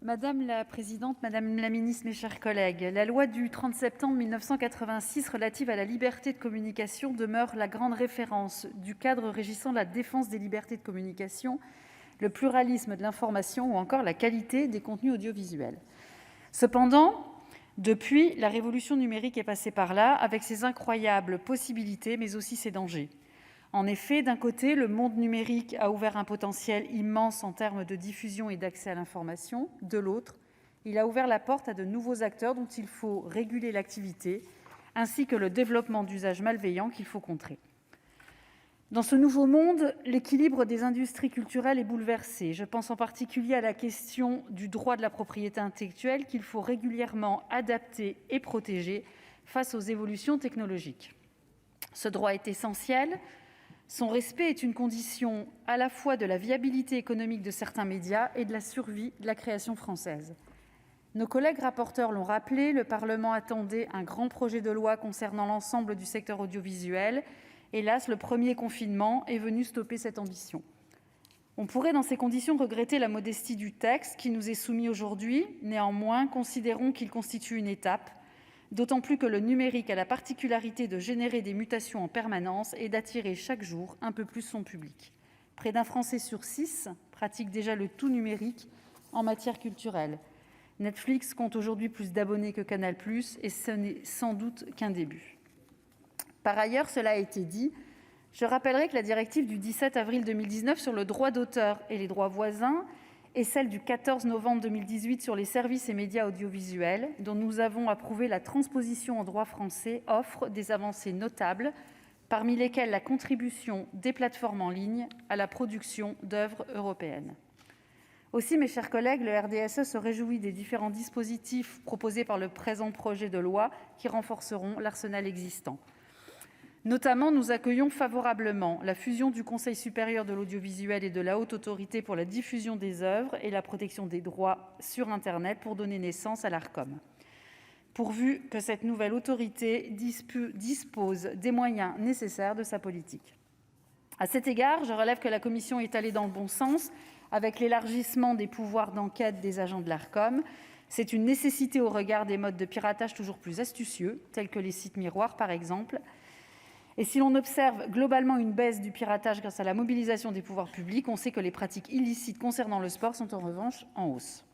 Madame la présidente, madame la ministre, mes chers collègues, la loi du 30 septembre 1986 relative à la liberté de communication demeure la grande référence du cadre régissant la défense des libertés de communication, le pluralisme de l'information ou encore la qualité des contenus audiovisuels. Cependant, depuis, la révolution numérique est passée par là, avec ses incroyables possibilités, mais aussi ses dangers. En effet, d'un côté, le monde numérique a ouvert un potentiel immense en termes de diffusion et d'accès à l'information. De l'autre, il a ouvert la porte à de nouveaux acteurs dont il faut réguler l'activité, ainsi que le développement d'usages malveillants qu'il faut contrer. Dans ce nouveau monde, l'équilibre des industries culturelles est bouleversé. Je pense en particulier à la question du droit de la propriété intellectuelle qu'il faut régulièrement adapter et protéger face aux évolutions technologiques. Ce droit est essentiel. Son respect est une condition à la fois de la viabilité économique de certains médias et de la survie de la création française. Nos collègues rapporteurs l'ont rappelé, le Parlement attendait un grand projet de loi concernant l'ensemble du secteur audiovisuel. Hélas, le premier confinement est venu stopper cette ambition. On pourrait, dans ces conditions, regretter la modestie du texte qui nous est soumis aujourd'hui. Néanmoins, considérons qu'il constitue une étape, d'autant plus que le numérique a la particularité de générer des mutations en permanence et d'attirer chaque jour un peu plus son public. Près d'un Français sur 6 pratique déjà le tout numérique en matière culturelle. Netflix compte aujourd'hui plus d'abonnés que Canal+, et ce n'est sans doute qu'un début. Par ailleurs, cela a été dit, je rappellerai que la directive du 17 avril 2019 sur le droit d'auteur et les droits voisins et celle du 14 novembre 2018 sur les services et médias audiovisuels, dont nous avons approuvé la transposition en droit français, offrent des avancées notables, parmi lesquelles la contribution des plateformes en ligne à la production d'œuvres européennes. Aussi, mes chers collègues, le RDSE se réjouit des différents dispositifs proposés par le présent projet de loi qui renforceront l'arsenal existant. Notamment, nous accueillons favorablement la fusion du Conseil supérieur de l'audiovisuel et de la Haute Autorité pour la diffusion des œuvres et la protection des droits sur Internet pour donner naissance à l'Arcom, pourvu que cette nouvelle autorité dispose des moyens nécessaires de sa politique. À cet égard, je relève que la Commission est allée dans le bon sens avec l'élargissement des pouvoirs d'enquête des agents de l'Arcom. C'est une nécessité au regard des modes de piratage toujours plus astucieux, tels que les sites miroirs par exemple. Et si l'on observe globalement une baisse du piratage grâce à la mobilisation des pouvoirs publics, on sait que les pratiques illicites concernant le sport sont en revanche en hausse.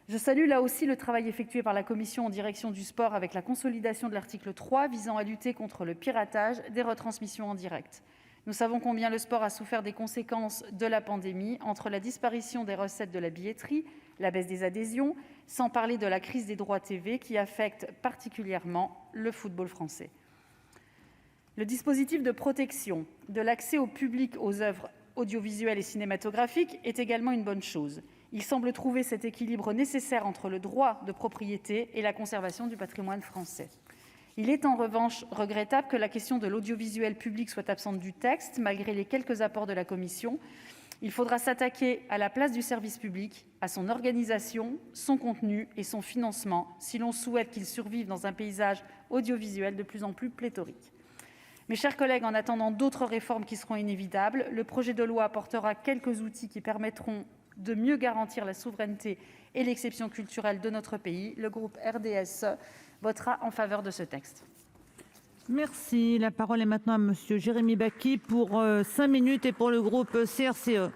Je salue là aussi le travail effectué par la Commission en direction du sport avec la consolidation de l'article 3 visant à lutter contre le piratage des retransmissions en direct. Nous savons combien le sport a souffert des conséquences de la pandémie, entre la disparition des recettes de la billetterie, la baisse des adhésions, sans parler de la crise des droits TV qui affecte particulièrement le football français. Le dispositif de protection de l'accès au public aux œuvres audiovisuelles et cinématographiques est également une bonne chose. Il semble trouver cet équilibre nécessaire entre le droit de propriété et la conservation du patrimoine français. Il est en revanche regrettable que la question de l'audiovisuel public soit absente du texte, malgré les quelques apports de la Commission. Il faudra s'attaquer à la place du service public, à son organisation, son contenu et son financement, si l'on souhaite qu'il survive dans un paysage audiovisuel de plus en plus pléthorique. Mes chers collègues, en attendant d'autres réformes qui seront inévitables, le projet de loi apportera quelques outils qui permettront de mieux garantir la souveraineté et l'exception culturelle de notre pays. Le groupe RDSE votera en faveur de ce texte. Merci. La parole est maintenant à Monsieur Jérémy Bacchi pour 5 minutes et pour le groupe CRCE.